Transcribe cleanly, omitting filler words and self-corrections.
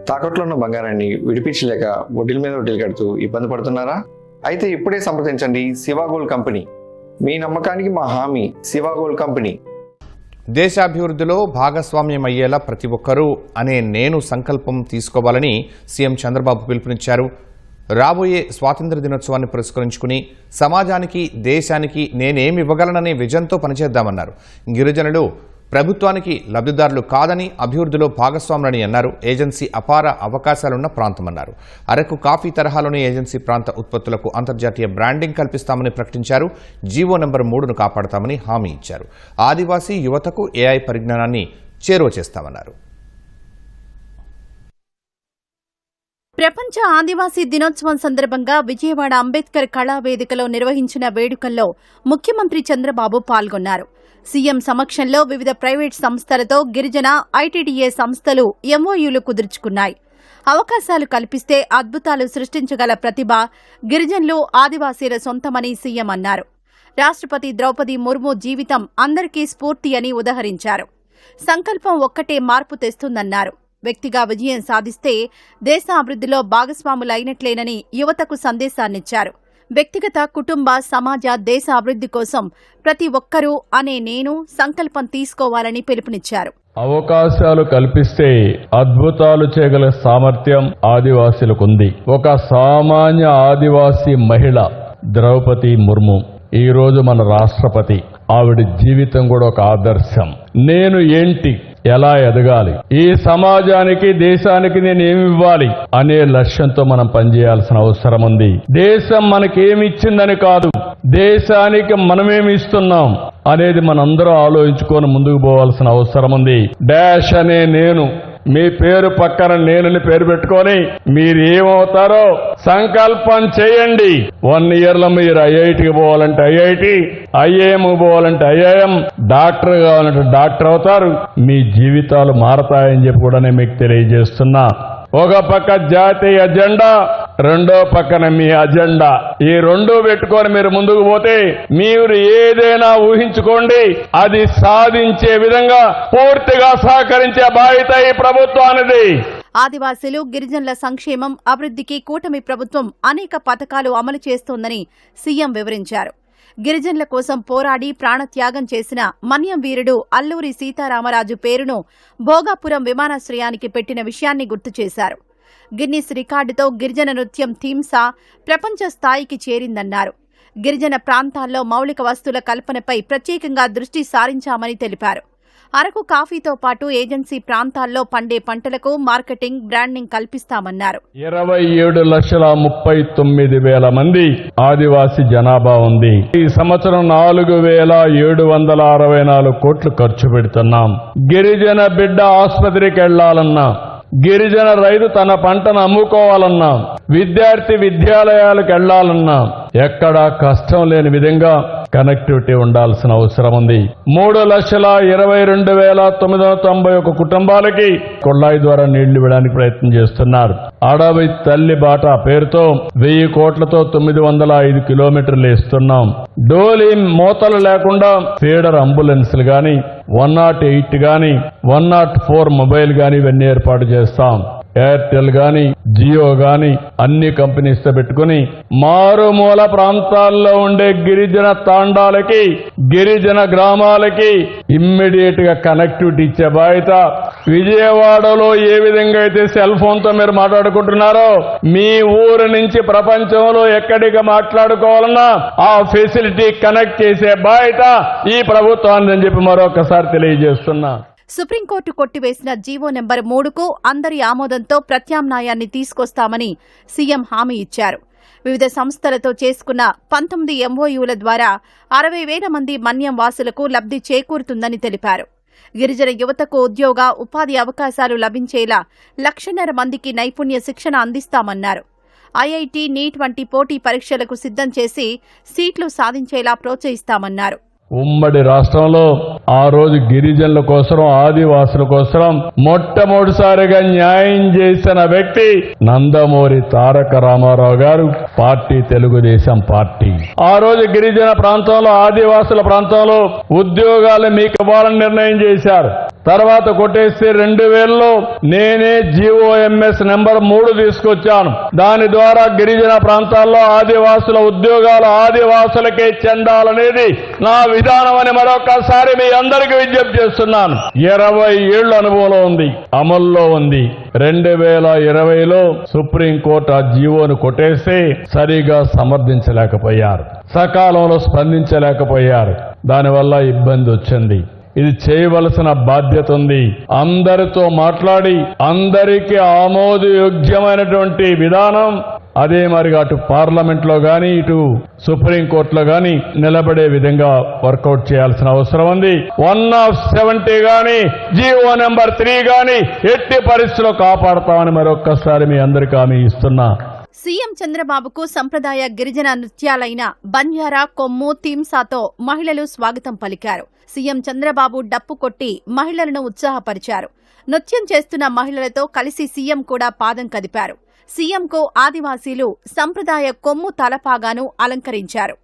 తాకట్లో ఉన్న బంగారాన్ని విడిపించలేక వడ్డీల మీద వడ్డీలు కడుతూ ఇబ్బంది పడుతున్నారా? అయితే ఇప్పుడే సంప్రదించండి శివ గోల్డ్ కంపెనీ. మీ నమ్మకానికి మా హామీ శివ గోల్డ్ కంపెనీ. దేశాభివృద్ధిలో భాగస్వామ్యం అయ్యేలా ప్రతి ఒక్కరూ అనే నేను సంకల్పం తీసుకోవాలని సీఎం చంద్రబాబు పిలుపునిచ్చారు. రాబోయే స్వాతంత్ర్య దినోత్సవాన్ని పురస్కరించుకుని సమాజానికి, దేశానికి నేనేమి ఇవ్వగలననే విజన్తో పనిచేద్దామన్నారు. గిరిజనులు ప్రభుత్వానికి లబ్ధిదారులు కాదని, అభివృద్ధిలో భాగస్వాములని అన్నారు. ఏజెన్సీ అపార అవకాశాలున్న ప్రాంతమన్నారు. అరకు కాఫీ తరహాలోని ఏజెన్సీ ప్రాంత ఉత్పత్తులకు అంతర్జాతీయ బ్రాండింగ్ కల్పిస్తామని ప్రకటించారు. జీవో నంబర్ 3ను కాపాడతామని హామీ ఇచ్చారు. ఆదివాసీ యువతకు ఏఐ పరిజ్ఞానాన్ని చేరువ చేస్తామన్నారు. ప్రపంచ ఆదివాసీ దినోత్సవం సందర్భంగా విజయవాడ అంబేద్కర్ కళావేదికలో నిర్వహించిన వేడుకల్లో ముఖ్యమంత్రి చంద్రబాబు పాల్గొన్నారు. సీఎం సమక్షంలో వివిధ ప్రైవేట్ సంస్థలతో గిరిజన, ఐటీడీఏ సంస్థలు ఎంఓయూలు కుదుర్చుకున్నాయి. అవకాశాలు కల్పిస్తే అద్భుతాలు సృష్టించగల ప్రతిభ గిరిజనులు, ఆదివాసీల సొంతమని సీఎం అన్నారు. రాష్ట్రపతి ద్రౌపది ముర్ము జీవితం అందరికీ స్ఫూర్తి అని ఉదహరించారు. సంకల్పం ఒక్కటే మార్పు తెస్తుందన్నారు. వ్యక్తిగా విజయం సాధిస్తే దేశ అభివృద్ధిలో భాగస్వాములైనట్లేనని యువతకు సందేశాన్నిచ్చారు. వ్యక్తిగత, కుటుంబ, సమాజ, దేశ అభివృద్ధి కోసం ప్రతి ఒక్కరూ అనే నేను సంకల్పం తీసుకోవాలని పిలుపునిచ్చారు. అవకాశాలు కల్పిస్తే అద్భుతాలు చేయగల సామర్థ్యం ఆదివాసీలకుంది. ఒక సామాన్య ఆదివాసీ మహిళ ద్రౌపది ముర్ము ఈ రోజు మన రాష్ట్రపతి. ఆవిడ జీవితం కూడా ఒక ఆదర్శం. నేను ఏంటి, ఎలా ఎదగాలి, ఈ సమాజానికి, దేశానికి నేను ఏమి ఇవ్వాలి అనే లక్ష్యంతో మనం పనిచేయాల్సిన అవసరం ఉంది. దేశం మనకేమిచ్చిందని కాదు, దేశానికి మనమేమి ఇస్తున్నాం అనేది మనందరం ఆలోచించుకొని ముందుకు పోవాల్సిన అవసరం ఉంది. డాష్ అనే నేను, మీ పేరు పక్కన నేనని పేరు పెట్టుకొని మీరు ఏమవుతారో సంకల్పం చేయండి. 1 ఇయర్లో మీరు ఐఐటికి పోవాలంటే ఐఐటి, ఐఏఎం పోవాలంటే ఐఐఎం, డాక్టర్ కావాలంటే డాక్టర్ అవుతారు. మీ జీవితాలు మారతాయని చెప్పి కూడా నేను మీకు తెలియజేస్తున్నా. ఒక పక్క జాతీయ అజెండా, రెండో పక్కన మీ అజెండా. ఈ రెండూ పెట్టుకొని మీరు ముందుకు పోతే మీరు ఏదైనా ఊహించుకోండి, అది సాధించే విధంగా పూర్తిగా సహకరించే బాధ్యత ఈ ప్రభుత్వానిది. ఆదివాసీలు, గిరిజనుల సంక్షేమం, అభివృద్ధికి కూటమి ప్రభుత్వం అనేక పథకాలు అమలు చేస్తోందని సీఎం వివరించారు. గిరిజనుల కోసం పోరాడి ప్రాణత్యాగం చేసిన మన్యం వీరుడు అల్లూరి సీతారామరాజు పేరును భోగాపురం విమానాశ్రయానికి పెట్టిన విషయాన్ని గుర్తు చేశారు. గిన్నిస్ రికార్డుతో గిరిజన నృత్యం థీమ్సా ప్రపంచ స్థాయికి చేరిందన్నారు. గిరిజన ప్రాంతాల్లో మౌలిక వస్తువుల కల్పనపై ప్రత్యేకంగా దృష్టి సారించామని తెలిపారు. అరకు కాఫీతో పాటు ఏజెన్సీ ప్రాంతాల్లో పండే పంటలకు మార్కెటింగ్, బ్రాండింగ్ కల్పిస్తామన్నారు. 27,39,000 మంది ఆదివాసీ జనాభా ఉంది. ఈ సంవత్సరం 4,764 కోట్లు ఖర్చు పెడుతున్నాం. గిరిజన బిడ్డ ఆసుపత్రికి వెళ్లాలన్నా, గిరిజన రైతు తన పంటను అమ్ముకోవాలన్నా, విద్యార్థి విద్యాలయాలకు వెళ్లాలన్నా ఎక్కడా కష్టం లేని విధంగా కనెక్టివిటీ ఉండాల్సిన అవసరం ఉంది. 3,22,991 కుటుంబాలకి కొళ్ళాయి ద్వారా నీళ్లు ఇవ్వడానికి ప్రయత్నం చేస్తున్నారు. అడవి తల్లి బాట పేరుతో 1000 కోట్లతో 905 కిలోమీటర్లు ఇస్తున్నాం. డోలీ మోతలు లేకుండా ఫీడర్ అంబులెన్స్లు గాని, 108 గాని, 104 మొబైల్ గాని ఇవన్నీ ఏర్పాటు చేస్తాం. ఎయిర్టెల్ గాని, జియో గాని అన్ని కంపెనీస్ తో పెట్టుకుని మారుమూల ప్రాంతాల్లో ఉండే గిరిజన తాండాలకి, గిరిజన గ్రామాలకి ఇమ్మీడియట్ గా కనెక్టివిటీ ఇచ్చే బాధ్యత. విజయవాడలో ఏ విధంగా అయితే సెల్ ఫోన్ తో మీరు మాట్లాడుకుంటున్నారో, మీ ఊరు నుంచి ప్రపంచంలో ఎక్కడికి మాట్లాడుకోవాలన్నా ఆ ఫెసిలిటీ కనెక్ట్ చేసే బాధ్యత ఈ ప్రభుత్వాన్ని అని చెప్పి మరొకసారి తెలియజేస్తున్నా. సుప్రీంకోర్టు కొట్టివేసిన జీవో నెంబర్ 3కు అందరి ఆమోదంతో ప్రత్యామ్నాయాన్ని తీసుకొస్తామని సీఎం హామీ ఇచ్చారు. వివిధ సంస్థలతో చేసుకున్న 19 ఎంఓయూల ద్వారా 60,000 మంది మన్యం వాసులకు లబ్ధి చేకూరుతుందని తెలిపారు. గిరిజన యువతకు ఉద్యోగ, ఉపాధి అవకాశాలు లభించేలా 1,50,000 మందికి నైపుణ్య శిక్షణ అందిస్తామన్నారు. ఐఐటి, నీట్ వంటి పోటీ పరీక్షలకు సిద్ధం చేసి సీట్లు సాధించేలా ప్రోత్సహిస్తామన్నారు. ఉమ్మడి రాష్ట్రంలో ఆ రోజు గిరిజనుల కోసం, ఆదివాసుల కోసం మొట్టమొదటిసారిగా న్యాయం చేసిన వ్యక్తి నందమూరి తారక రామారావు గారు, పార్టీ తెలుగుదేశం పార్టీ. ఆ రోజు గిరిజన ప్రాంతంలో, ఆదివాసుల ప్రాంతంలో ఉద్యోగాలు మీకు ఇవ్వాలని నిర్ణయం చేశారు. తర్వాత కొట్టేస్తే 2000లో నేనే GOMS నెంబర్ 3 తీసుకొచ్చాను. దాని ద్వారా గిరిజన ప్రాంతాల్లో ఆదివాసుల ఉద్యోగాలు ఆదివాసులకే చెందాలనేది నా విధానం అని మరొకసారి మీ అందరికీ విజ్ఞప్తి చేస్తున్నాను. 20 ఏళ్ల అనుభవంలో ఉంది, అమల్లో ఉంది. 2020లో సుప్రీంకోర్టు ఆ జీవోను కొట్టేస్తే సరిగా సమర్థించలేకపోయారు, సకాలంలో స్పందించలేకపోయారు. దానివల్ల ఇబ్బంది వచ్చింది. ఇది చేయవలసిన బాధ్యత ఉంది. అందరితో మాట్లాడి అందరికీ ఆమోదయోగ్యమైనటువంటి విధానం అదే మరిగా అటు పార్లమెంట్ లో గాని ఇటు సుప్రీంకోర్టులో గాని నిలబడే విధంగా వర్కౌట్ చేయాల్సిన అవసరం ఉంది. 1/70 గాని జీవో నెంబర్ 3 గాని ఎట్టి పరిస్థితుల్లో కాపాడతామని మరొక్కసారి మీ అందరికీ హామీ ఇస్తున్నా. సీఎం చంద్రబాబుకు సంప్రదాయ గిరిజన నృత్యాలైన బంజారా, కొమ్ము, తీమ్సాతో మహిళలు స్వాగతం పలికారు. సీఎం చంద్రబాబు డప్పు కొట్టి మహిళలను ఉత్సాహపరిచారు. నృత్యం చేస్తున్న మహిళలతో కలిసి సీఎం కూడా పాదం కదిపారు. సీఎంకు ఆదివాసీలు సంప్రదాయ కొమ్ము తలపాగాను అలంకరించారు.